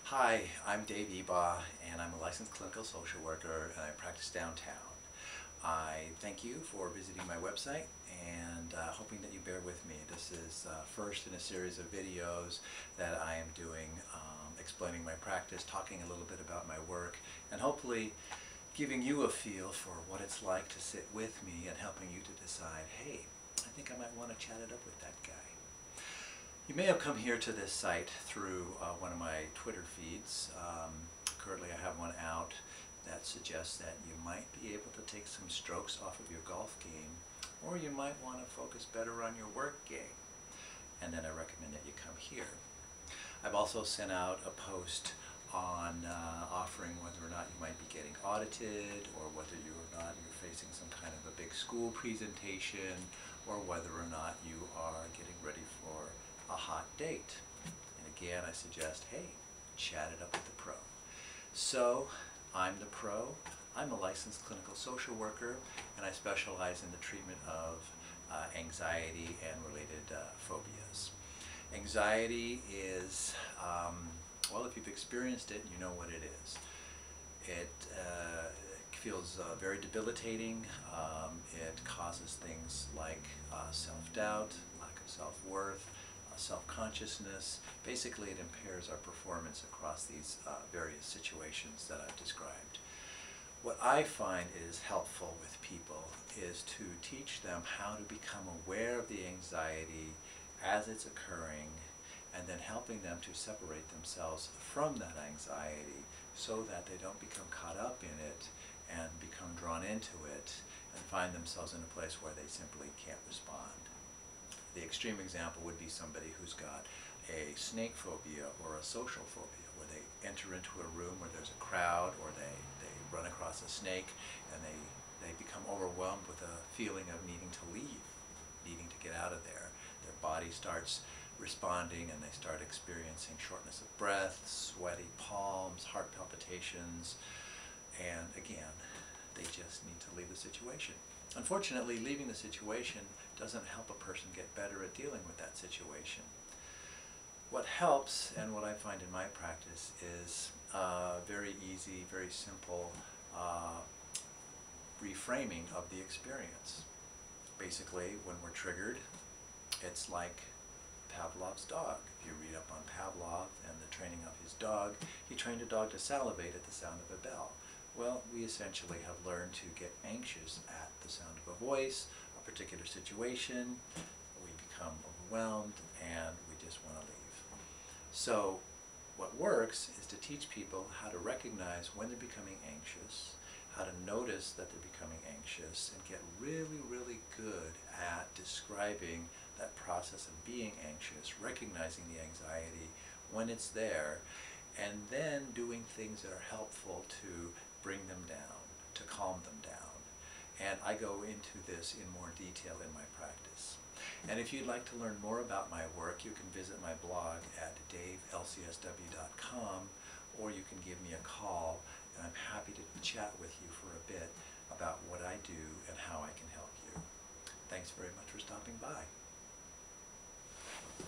Hi, I'm Dave Ebaugh, and I'm a licensed clinical social worker, and I practice downtown. I thank you for visiting my website and hoping that you bear with me. This is first in a series of videos that I am doing explaining my practice, talking a little bit about my work, and hopefully giving you a feel for what it's like to sit with me and helping you to decide, hey, I think I might want to chat it up with that guy. You may have come here to this site through one of my Twitter feeds. Currently I have one out that suggests that you might be able to take some strokes off of your golf game, or you might want to focus better on your work game. And then I recommend that you come here. I've also sent out a post on offering whether or not you might be getting audited, or whether you're facing some kind of a big school presentation, or whether or not you are getting ready for a hot date. And again, I suggest, hey, chat it up with the pro. So, I'm the pro. I'm a licensed clinical social worker, and I specialize in the treatment of anxiety and related phobias. Anxiety is, well, if you've experienced it, you know what it is. It feels very debilitating. It causes things like self-doubt, lack of self-worth, self-consciousness. Basically, it impairs our performance across these various situations that I've described. What I find is helpful with people is to teach them how to become aware of the anxiety as it's occurring, and then helping them to separate themselves from that anxiety so that they don't become caught up in it and become drawn into it and find themselves in a place where they simply can't respond. The extreme example would be somebody who's got a snake phobia or a social phobia, where they enter into a room where there's a crowd, or they run across a snake and they become overwhelmed with a feeling of needing to leave, needing to get out of there. Their body starts responding and they start experiencing shortness of breath, sweaty palms, heart palpitations, and again, they just need to leave the situation. Unfortunately, leaving the situation doesn't help a person get better at dealing with that situation. What helps, and what I find in my practice, is very easy, very simple reframing of the experience. Basically, when we're triggered, it's like Pavlov's dog. If you read up on Pavlov and the training of his dog, he trained a dog to salivate at the sound of a bell. Well, we essentially have learned to get anxious at the sound of a voice, a particular situation. We become overwhelmed and we just want to leave. So what works is to teach people how to recognize when they're becoming anxious, how to notice that they're becoming anxious, and get really, really good at describing that process of being anxious, recognizing the anxiety when it's there, and then doing things that are helpful to bring them down, to calm them down. And I go into this in more detail in my practice. And if you'd like to learn more about my work, you can visit my blog at davelcsw.com, or you can give me a call, and I'm happy to chat with you for a bit about what I do and how I can help you. Thanks very much for stopping by.